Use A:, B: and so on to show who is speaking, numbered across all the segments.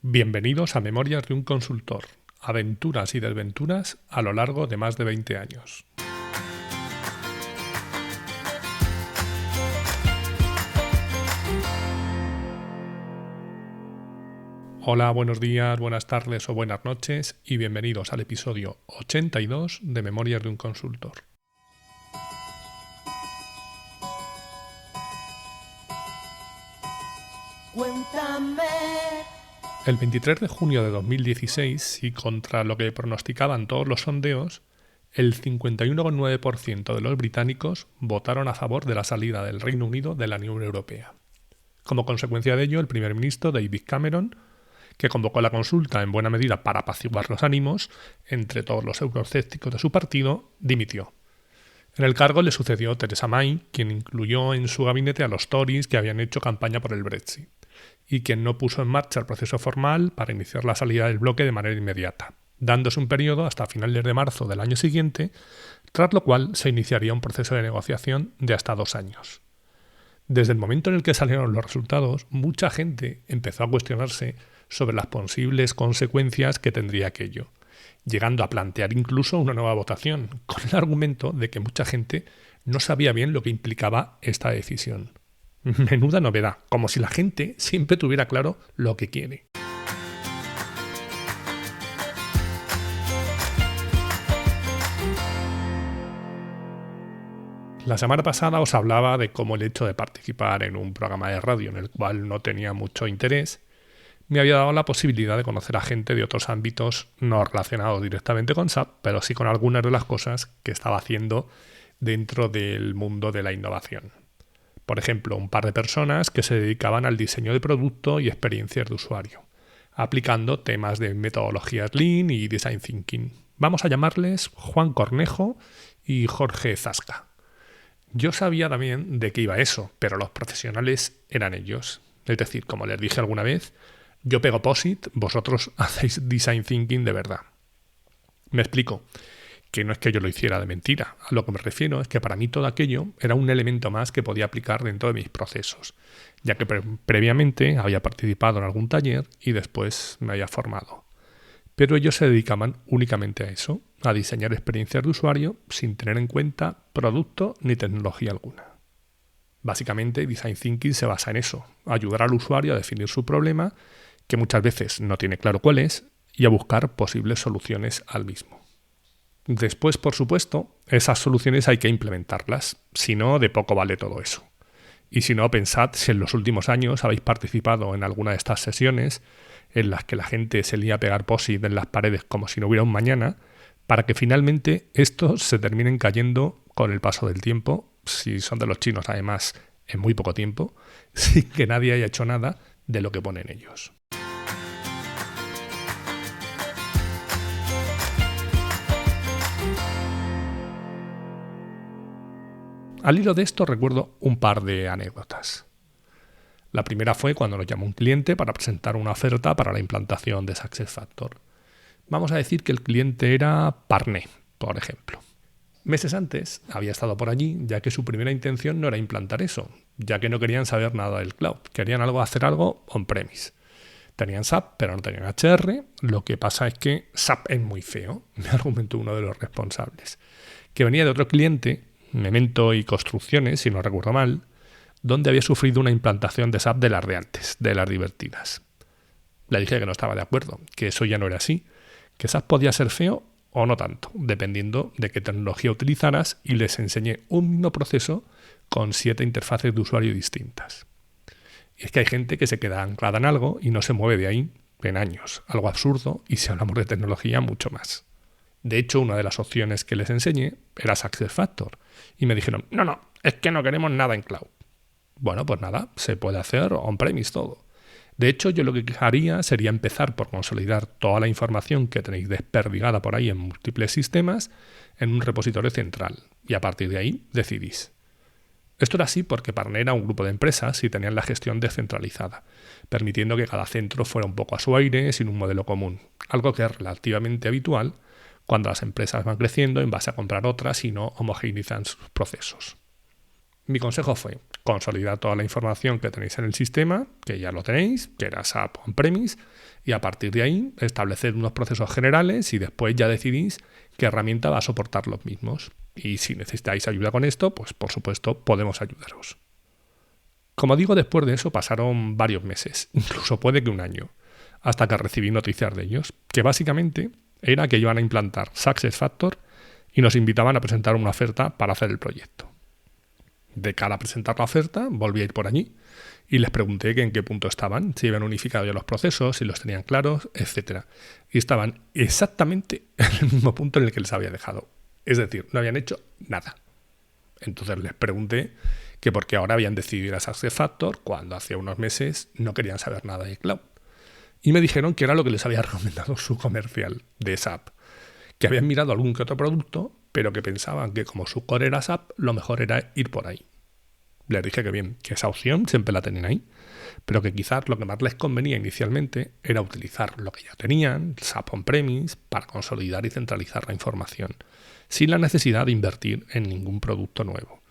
A: Bienvenidos a Memorias de un consultor, aventuras y desventuras a lo largo de más de 20 años. Hola, buenos días, buenas tardes o buenas noches y bienvenidos al episodio 82 de Memorias de un consultor.
B: Cuéntame.
A: El 23 de junio de 2016, y contra lo que pronosticaban todos los sondeos, el 51,9% de los británicos votaron a favor de la salida del Reino Unido de la Unión Europea. Como consecuencia de ello, el primer ministro David Cameron, que convocó la consulta en buena medida para apaciguar los ánimos entre todos los euroescépticos de su partido, dimitió. En el cargo le sucedió Theresa May, quien incluyó en su gabinete a los Tories que habían hecho campaña por el Brexit, y quien no puso en marcha el proceso formal para iniciar la salida del bloque de manera inmediata, dándose un periodo hasta finales de marzo del año siguiente, tras lo cual se iniciaría un proceso de negociación de hasta 2 años. Desde el momento en el que salieron los resultados, mucha gente empezó a cuestionarse sobre las posibles consecuencias que tendría aquello, llegando a plantear incluso una nueva votación, con el argumento de que mucha gente no sabía bien lo que implicaba esta decisión. Menuda novedad, como si la gente siempre tuviera claro lo que quiere. La semana pasada os hablaba de cómo el hecho de participar en un programa de radio en el cual no tenía mucho interés me había dado la posibilidad de conocer a gente de otros ámbitos no relacionados directamente con SAP, pero sí con algunas de las cosas que estaba haciendo dentro del mundo de la innovación. Por ejemplo, un par de personas que se dedicaban al diseño de producto y experiencias de usuario, aplicando temas de metodologías Lean y Design Thinking. Vamos a llamarles Juan Cornejo y Jorge Zasca. Yo sabía también de qué iba eso, pero los profesionales eran ellos. Es decir, como les dije alguna vez, yo pego POSIT, vosotros hacéis Design Thinking de verdad. Me explico. Que no es que yo lo hiciera de mentira. A lo que me refiero es que para mí todo aquello era un elemento más que podía aplicar dentro de mis procesos, ya que previamente había participado en algún taller y después me había formado. Pero ellos se dedicaban únicamente a eso, a diseñar experiencias de usuario sin tener en cuenta producto ni tecnología alguna. Básicamente, Design Thinking se basa en eso, ayudar al usuario a definir su problema, que muchas veces no tiene claro cuál es, y a buscar posibles soluciones al mismo. Después, por supuesto, esas soluciones hay que implementarlas, si no, de poco vale todo eso. Y si no, pensad si en los últimos años habéis participado en alguna de estas sesiones en las que la gente se lía a pegar POSIT en las paredes como si no hubiera un mañana, para que finalmente estos se terminen cayendo con el paso del tiempo, si son de los chinos además en muy poco tiempo, sin que nadie haya hecho nada de lo que ponen ellos. Al hilo de esto recuerdo un par de anécdotas. La primera fue cuando nos llamó un cliente para presentar una oferta para la implantación de SuccessFactors. Vamos a decir que el cliente era Parné, por ejemplo. Meses antes había estado por allí, ya que su primera intención no era implantar eso, ya que no querían saber nada del cloud. Querían hacer algo on-premise. Tenían SAP, pero no tenían HR. Lo que pasa es que SAP es muy feo, me argumentó uno de los responsables, que venía de otro cliente, Memento y Construcciones, si no recuerdo mal, donde había sufrido una implantación de SAP de las de antes, de las divertidas. Le dije que no estaba de acuerdo, que eso ya no era así, que SAP podía ser feo o no tanto, dependiendo de qué tecnología utilizaras, y les enseñé un mismo proceso con 7 interfaces de usuario distintas. Y es que hay gente que se queda anclada en algo y no se mueve de ahí en años, algo absurdo, y si hablamos de tecnología, mucho más. De hecho, una de las opciones que les enseñé era SuccessFactors, y me dijeron, no, es que no queremos nada en cloud. Bueno, pues nada, se puede hacer on-premise todo. De hecho, yo lo que haría sería empezar por consolidar toda la información que tenéis desperdigada por ahí en múltiples sistemas en un repositorio central, y a partir de ahí decidís. Esto era así porque Parné era un grupo de empresas y tenían la gestión descentralizada, permitiendo que cada centro fuera un poco a su aire sin un modelo común, algo que es relativamente habitual cuando las empresas van creciendo en base a comprar otras y no homogeneizan sus procesos. Mi consejo fue consolidar toda la información que tenéis en el sistema, que ya lo tenéis, que era SAP on-premise, Y a partir de ahí, establecer unos procesos generales y después ya decidís qué herramienta va a soportar los mismos. Y si necesitáis ayuda con esto, pues por supuesto podemos ayudaros. Como digo, después de eso pasaron varios meses, incluso puede que un año, hasta que recibí noticias de ellos, que básicamente era que iban a implantar SuccessFactors y nos invitaban a presentar una oferta para hacer el proyecto. De cara a presentar la oferta, volví a ir por allí y les pregunté que en qué punto estaban, si habían unificado ya los procesos, si los tenían claros, etc. Y estaban exactamente en el mismo punto en el que les había dejado. Es decir, no habían hecho nada. Entonces les pregunté que por qué ahora habían decidido ir a SuccessFactors cuando hace unos meses no querían saber nada de cloud. Y me dijeron que era lo que les había recomendado su comercial de SAP, que habían mirado algún que otro producto, pero que pensaban que como su core era SAP, lo mejor era ir por ahí. Les dije que bien, que esa opción siempre la tenían ahí, pero que quizás lo que más les convenía inicialmente era utilizar lo que ya tenían, SAP On-Premise, para consolidar y centralizar la información, sin la necesidad de invertir en ningún producto nuevo.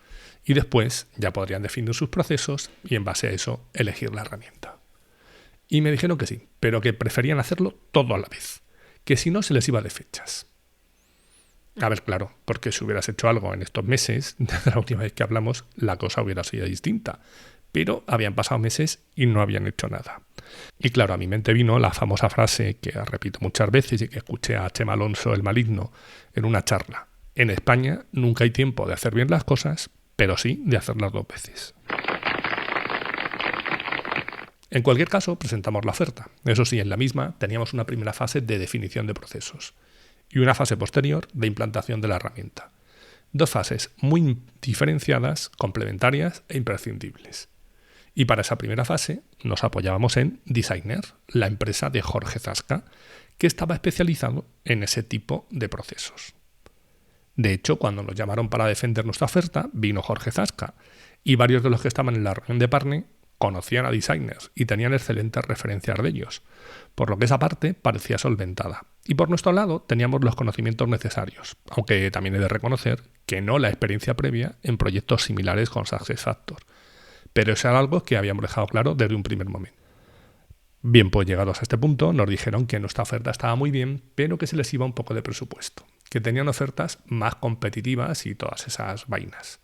A: Y después ya podrían definir sus procesos y en base a eso elegir la herramienta. Y me dijeron que sí, pero que preferían hacerlo todo a la vez, que si no se les iba de fechas. A ver, claro, porque si hubieras hecho algo en estos meses, desde la última vez que hablamos, la cosa hubiera sido distinta. Pero habían pasado meses y no habían hecho nada. Y claro, a mi mente vino la famosa frase que repito muchas veces y que escuché a Chema Alonso el Maligno en una charla. En España nunca hay tiempo de hacer bien las cosas, pero sí de hacerlas dos veces. En cualquier caso, presentamos la oferta. Eso sí, en la misma teníamos una primera fase de definición de procesos y una fase posterior de implantación de la herramienta. Dos fases muy diferenciadas, complementarias e imprescindibles. Y para esa primera fase nos apoyábamos en Designer, la empresa de Jorge Zasca, que estaba especializado en ese tipo de procesos. De hecho, cuando nos llamaron para defender nuestra oferta, vino Jorge Zasca y varios de los que estaban en la reunión de partner conocían a designers y tenían excelentes referencias de ellos, por lo que esa parte parecía solventada. Y por nuestro lado teníamos los conocimientos necesarios, aunque también he de reconocer que no la experiencia previa en proyectos similares con SuccessFactors. Pero eso era algo que habíamos dejado claro desde un primer momento. Bien, pues llegados a este punto nos dijeron que nuestra oferta estaba muy bien, pero que se les iba un poco de presupuesto, que tenían ofertas más competitivas y todas esas vainas.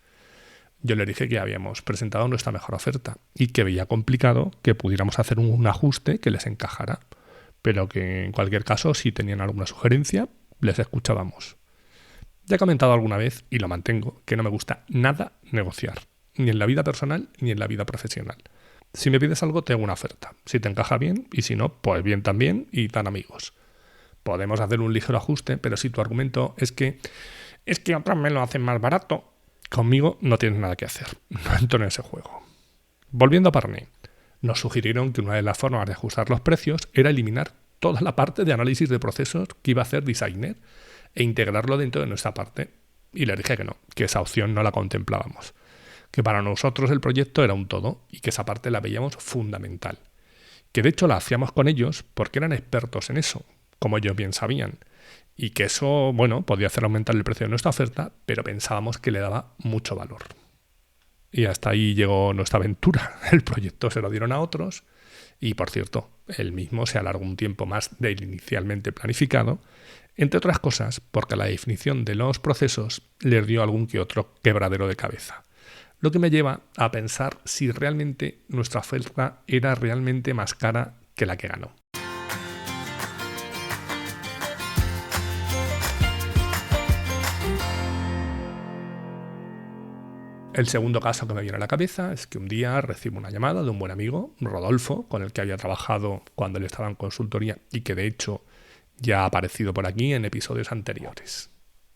A: Yo les dije que habíamos presentado nuestra mejor oferta y que veía complicado que pudiéramos hacer un ajuste que les encajara, pero que en cualquier caso, si tenían alguna sugerencia, les escuchábamos. Ya he comentado alguna vez, y lo mantengo, que no me gusta nada negociar, ni en la vida personal ni en la vida profesional. Si me pides algo, te hago una oferta. Si te encaja bien, y si no, pues bien también, y tan amigos. Podemos hacer un ligero ajuste, pero si tu argumento es que otros me lo hacen más barato, conmigo no tienes nada que hacer. No entro en ese juego. Volviendo a Parné, nos sugirieron que una de las formas de ajustar los precios era eliminar toda la parte de análisis de procesos que iba a hacer Designer e integrarlo dentro de nuestra parte. Y les dije que no, que esa opción no la contemplábamos. Que para nosotros el proyecto era un todo y que esa parte la veíamos fundamental. Que de hecho la hacíamos con ellos porque eran expertos en eso, como ellos bien sabían. Y que eso, bueno, podía hacer aumentar el precio de nuestra oferta, pero pensábamos que le daba mucho valor. Y hasta ahí llegó nuestra aventura. El proyecto se lo dieron a otros y, por cierto, el mismo se alargó un tiempo más del inicialmente planificado, entre otras cosas porque la definición de los procesos les dio algún que otro quebradero de cabeza. Lo que me lleva a pensar si realmente nuestra oferta era realmente más cara que la que ganó. El segundo caso que me viene a la cabeza es que un día recibo una llamada de un buen amigo, Rodolfo, con el que había trabajado cuando él estaba en consultoría y que de hecho ya ha aparecido por aquí en episodios anteriores.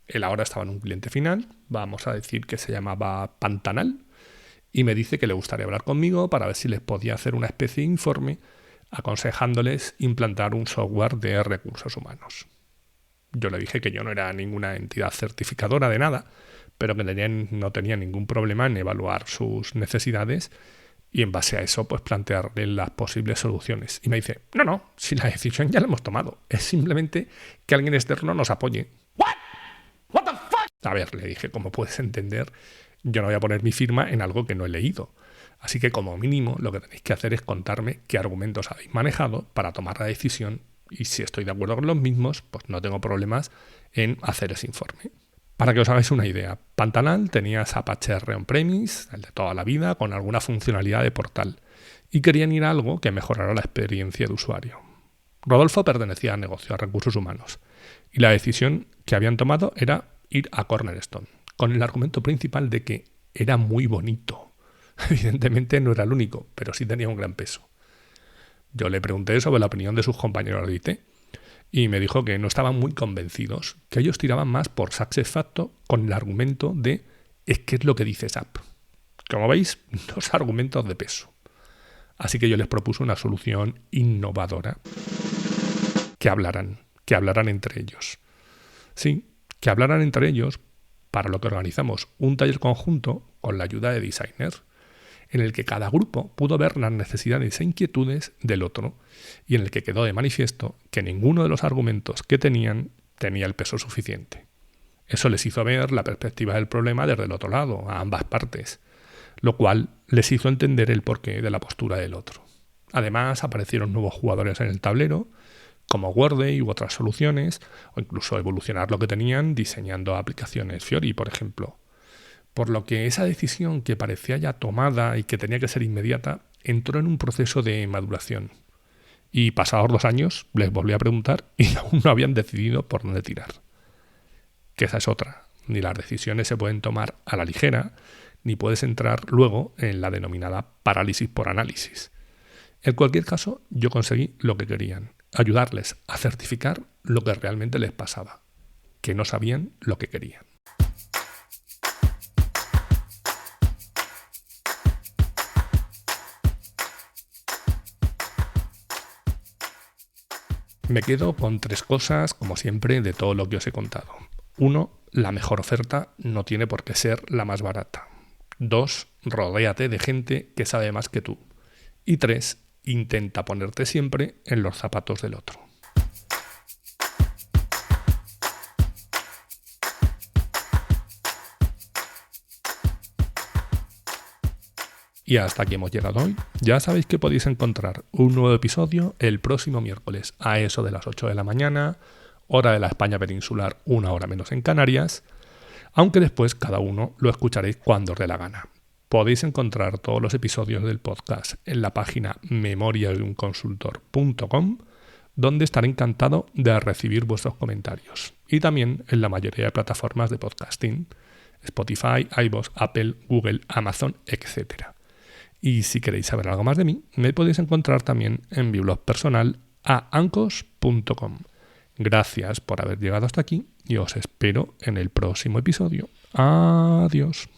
A: Él ahora estaba en un cliente final, vamos a decir que se llamaba Pantanal, y me dice que le gustaría hablar conmigo para ver si les podía hacer una especie de informe aconsejándoles implantar un software de recursos humanos. Yo le dije que yo no era ninguna entidad certificadora de nada, pero que no tenía ningún problema en evaluar sus necesidades y en base a eso pues plantearle las posibles soluciones. Y me dice, no, si la decisión ya la hemos tomado, es simplemente que alguien externo nos apoye. What the fuck? A ver, le dije, como puedes entender, yo no voy a poner mi firma en algo que no he leído. Así que como mínimo lo que tenéis que hacer es contarme qué argumentos habéis manejado para tomar la decisión y si estoy de acuerdo con los mismos, pues no tengo problemas en hacer ese informe. Para que os hagáis una idea, Pantanal tenía Apache R on-premise, el de toda la vida, con alguna funcionalidad de portal, y querían ir a algo que mejorara la experiencia de usuario. Rodolfo pertenecía al negocio, a recursos humanos, y la decisión que habían tomado era ir a Cornerstone, con el argumento principal de que era muy bonito. Evidentemente no era el único, pero sí tenía un gran peso. Yo le pregunté sobre la opinión de sus compañeros de IT y me dijo que no estaban muy convencidos, que ellos tiraban más por SuccessFactors con el argumento de es que es lo que dice SAP. Como veis, dos argumentos de peso. Así que yo les propuse una solución innovadora. Que hablaran entre ellos. Sí, que hablaran entre ellos, para lo que organizamos un taller conjunto con la ayuda de designers, en el que cada grupo pudo ver las necesidades e inquietudes del otro y en el que quedó de manifiesto que ninguno de los argumentos que tenían tenía el peso suficiente. Eso les hizo ver la perspectiva del problema desde el otro lado, a ambas partes, lo cual les hizo entender el porqué de la postura del otro. Además, aparecieron nuevos jugadores en el tablero, como Workday u otras soluciones, o incluso evolucionar lo que tenían diseñando aplicaciones Fiori, por ejemplo. Por lo que esa decisión que parecía ya tomada y que tenía que ser inmediata, entró en un proceso de maduración. Y pasados 2 años les volví a preguntar y aún no habían decidido por dónde tirar. Que esa es otra. Ni las decisiones se pueden tomar a la ligera, ni puedes entrar luego en la denominada parálisis por análisis. En cualquier caso, yo conseguí lo que querían. Ayudarles a certificar lo que realmente les pasaba. Que no sabían lo que querían. Me quedo con 3 cosas, como siempre, de todo lo que os he contado. 1. La mejor oferta no tiene por qué ser la más barata. 2. Rodéate de gente que sabe más que tú. Y 3. Intenta ponerte siempre en los zapatos del otro. Y hasta aquí hemos llegado hoy. Ya sabéis que podéis encontrar un nuevo episodio el próximo miércoles a eso de las 8 de la mañana, hora de la España peninsular, 1 hora menos en Canarias, aunque después cada uno lo escucharéis cuando os dé la gana. Podéis encontrar todos los episodios del podcast en la página memoriasdeunconsultor.com, donde estaré encantado de recibir vuestros comentarios. Y también en la mayoría de plataformas de podcasting, Spotify, iVoox, Apple, Google, Amazon, etc. Y si queréis saber algo más de mí, me podéis encontrar también en mi blog personal aancos.com. Gracias por haber llegado hasta aquí y os espero en el próximo episodio. Adiós.